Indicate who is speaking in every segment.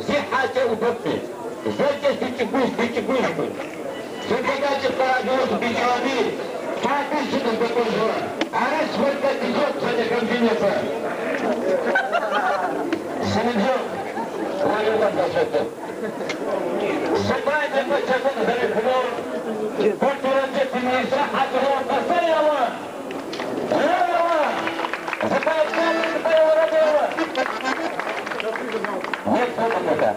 Speaker 1: Zihate udopni. Zete stichibus. Sărbădați paradosul picioanii. Faceți-vă de conjură. Arăți-vă că tizot să ne convine pe. Să ne joc. Oare vă dați-o. Să baite pe ce vă de recunom. Portură de finisa atunor pe feria mă. Rău mă. Să baite pe o rău mă. Nu e tot atâta.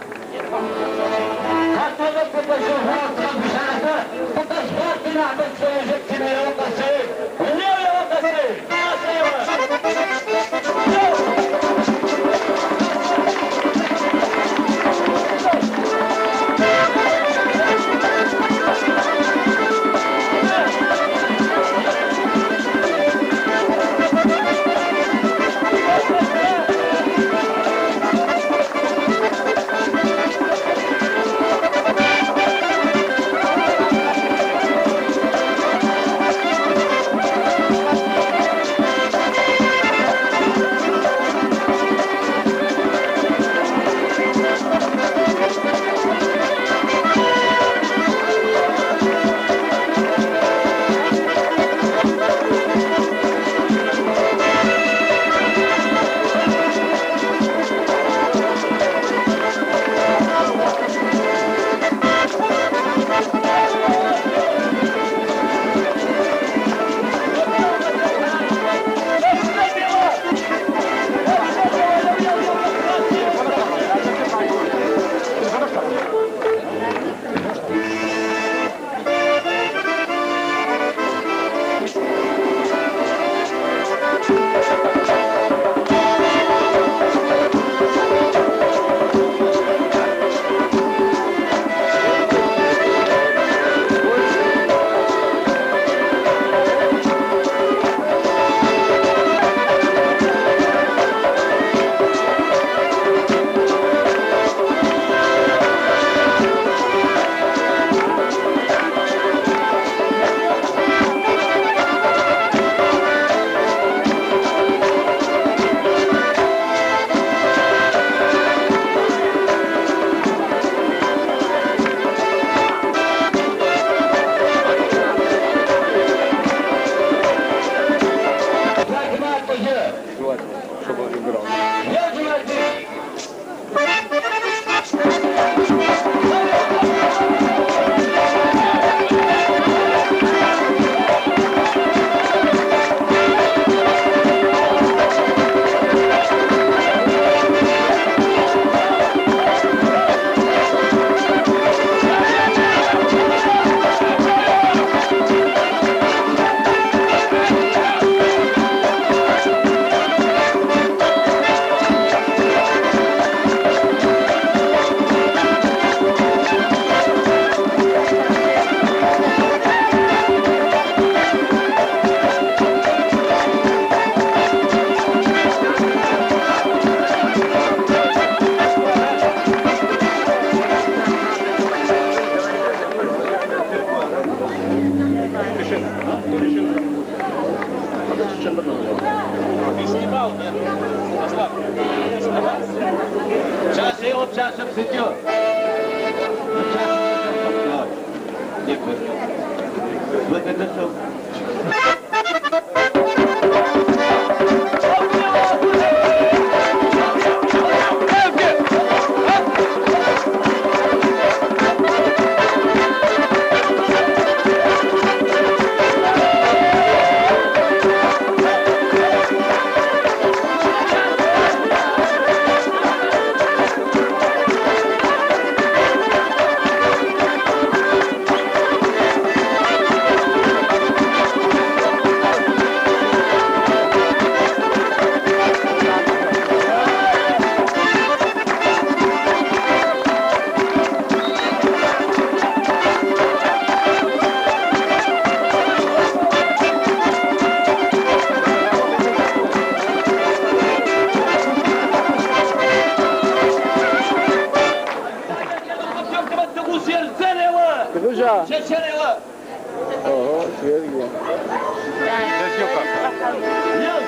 Speaker 1: Asta nu putea să facă bisară, putea să facă în apă să ejecte în eu ca să asta e mă!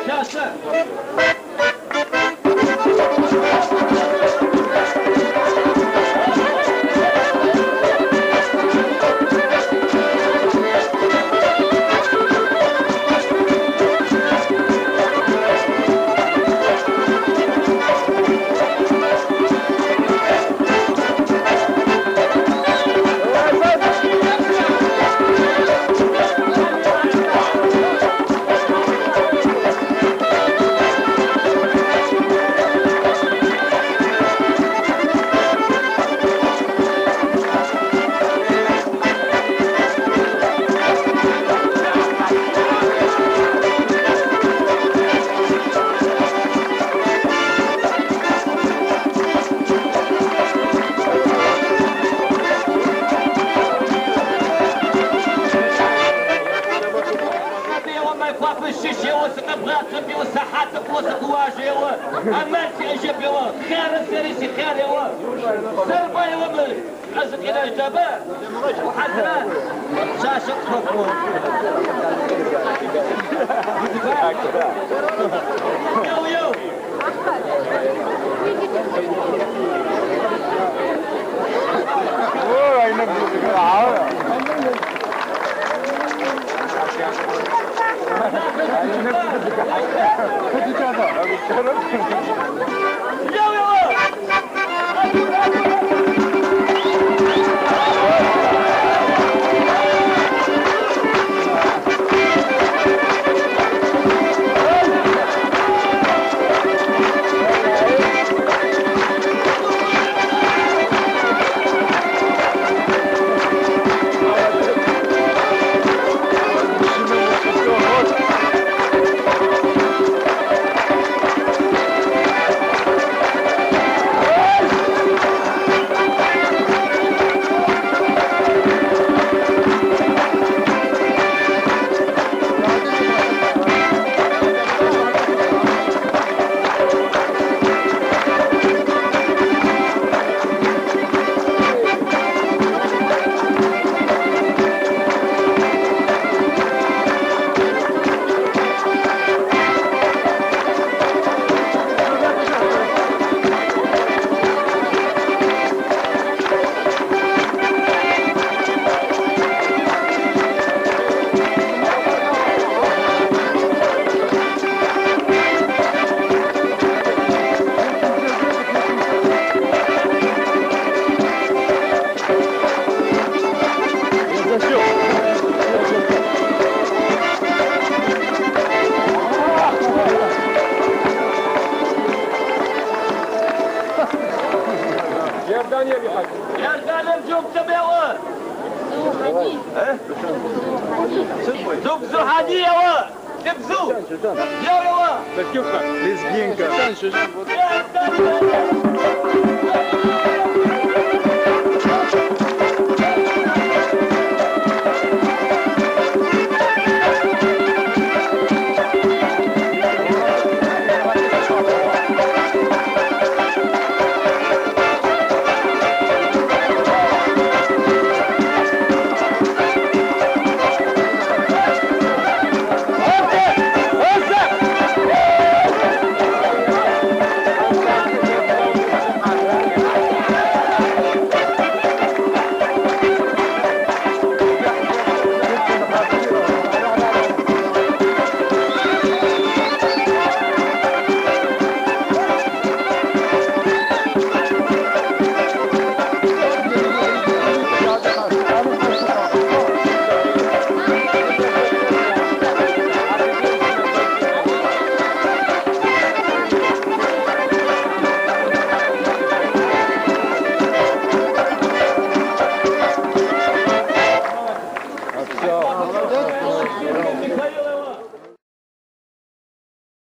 Speaker 2: Yes, sir.
Speaker 1: حتى بوسط واجهه عملت اجاب يوا خير السريسي خير يوا سربا يوا قصدك الى الجبال وحتى شاشة فوق يو يو يردان الجوب تبعوه زوج زحادية وا تبزو يا وا
Speaker 2: Лезгинка.